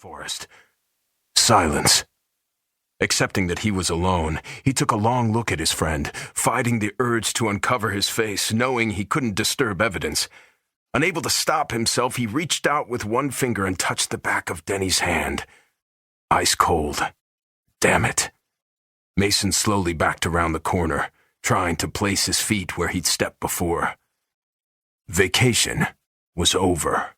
Forest. Silence. Accepting that he was alone, he took a long look at his friend, fighting the urge to uncover his face, knowing he couldn't disturb evidence. Unable to stop himself, he reached out with one finger and touched the back of Denny's hand. Ice cold. Damn it. Mason slowly backed around the corner, trying to place his feet where he'd stepped before. Vacation was over.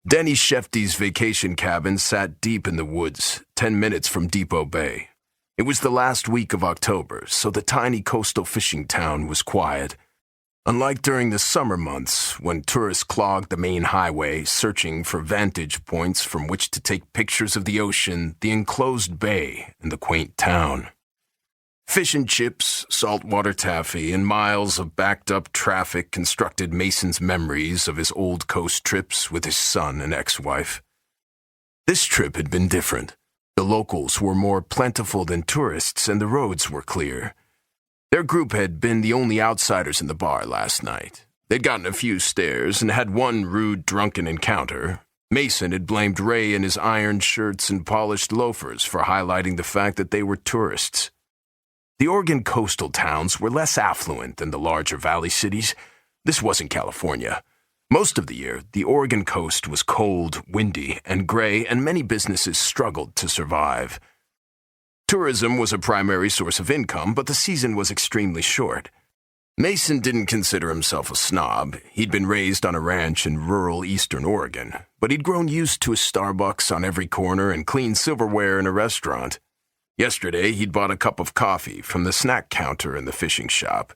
Denny Schefte's vacation cabin sat deep in the woods, 10 minutes from Depot Bay. It was the last week of October, so the tiny coastal fishing town was quiet. Unlike during the summer months, when tourists clogged the main highway searching for vantage points from which to take pictures of the ocean, the enclosed bay, and the quaint town. Fish and chips, saltwater taffy, and miles of backed-up traffic constructed Mason's memories of his old coast trips with his son and ex-wife. This trip had been different. The locals were more plentiful than tourists, and the roads were clear. Their group had been the only outsiders in the bar last night. They'd gotten a few stares and had one rude drunken encounter. Mason had blamed Ray and his ironed shirts and polished loafers for highlighting the fact that they were tourists. The Oregon coastal towns were less affluent than the larger valley cities. This wasn't California. Most of the year, the Oregon coast was cold, windy, and gray, and many businesses struggled to survive. Tourism was a primary source of income, but the season was extremely short. Mason didn't consider himself a snob. He'd been raised on a ranch in rural eastern Oregon, but he'd grown used to a Starbucks on every corner and clean silverware in a restaurant. Yesterday, he'd bought a cup of coffee from the snack counter in the fishing shop.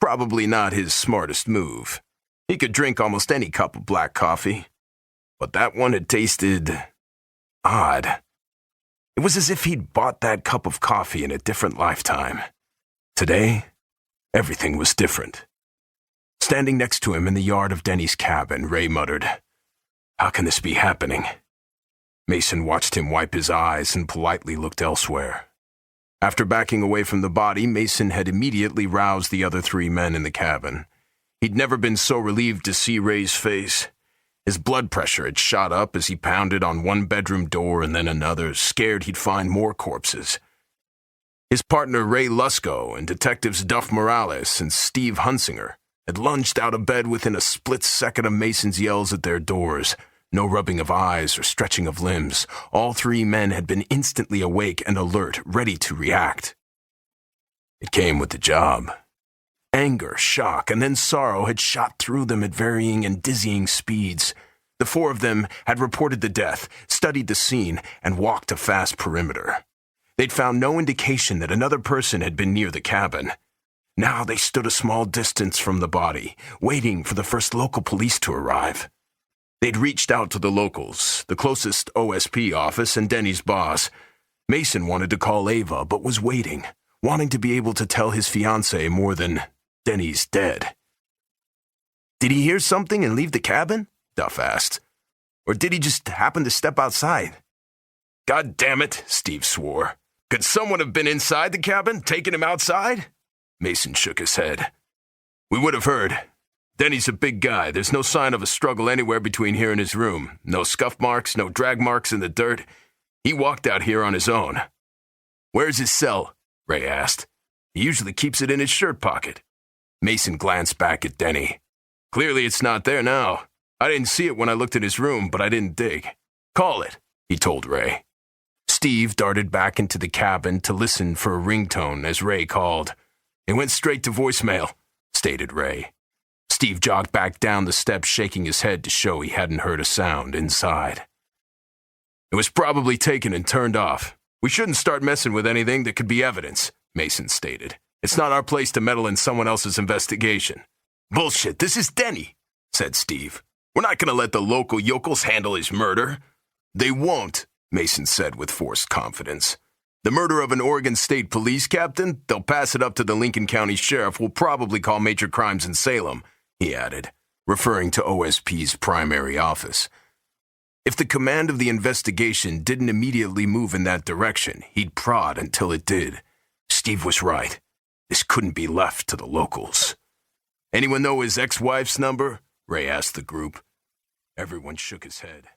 Probably not his smartest move. He could drink almost any cup of black coffee. But that one had tasted odd. It was as if he'd bought that cup of coffee in a different lifetime. Today, everything was different. Standing next to him in the yard of Denny's cabin, Ray muttered, "How can this be happening?" Mason watched him wipe his eyes and politely looked elsewhere. After backing away from the body, Mason had immediately roused the other 3 men in the cabin. He'd never been so relieved to see Ray's face. His blood pressure had shot up as he pounded on one bedroom door and then another, scared he'd find more corpses. His partner Ray Lusko and detectives Duff Morales and Steve Hunsinger had lunged out of bed within a split second of Mason's yells at their doors. No rubbing of eyes or stretching of limbs. All 3 men had been instantly awake and alert, ready to react. It came with the job. Anger, shock, and then sorrow had shot through them at varying and dizzying speeds. The 4 of them had reported the death, studied the scene, and walked a fast perimeter. They'd found no indication that another person had been near the cabin. Now they stood a small distance from the body, waiting for the first local police to arrive. They'd reached out to the locals, the closest OSP office, and Denny's boss. Mason wanted to call Ava, but was waiting, wanting to be able to tell his fiancée more than Denny's dead. "Did he hear something and leave the cabin?" Duff asked. "Or did he just happen to step outside?" "God damn it," Steve swore. "Could someone have been inside the cabin, taken him outside?" Mason shook his head. "We would have heard. Denny's a big guy. There's no sign of a struggle anywhere between here and his room. No scuff marks, no drag marks in the dirt. He walked out here on his own." "Where's his cell?" Ray asked. "He usually keeps it in his shirt pocket." Mason glanced back at Denny. "Clearly it's not there now. I didn't see it when I looked at his room, but I didn't dig. Call it," he told Ray. Steve darted back into the cabin to listen for a ringtone as Ray called. "It went straight to voicemail," stated Ray. Steve jogged back down the steps, shaking his head to show he hadn't heard a sound inside. "It was probably taken and turned off. We shouldn't start messing with anything that could be evidence," Mason stated. "It's not our place to meddle in someone else's investigation." "Bullshit, this is Denny," said Steve. "We're not going to let the local yokels handle his murder." "They won't," Mason said with forced confidence. "The murder of an Oregon State Police captain? They'll pass it up to the Lincoln County Sheriff, who will probably call major crimes in Salem," he added, referring to OSP's primary office. If the command of the investigation didn't immediately move in that direction, he'd prod until it did. Steve was right. This couldn't be left to the locals. "Anyone know his ex-wife's number?" Ray asked the group. Everyone shook his head.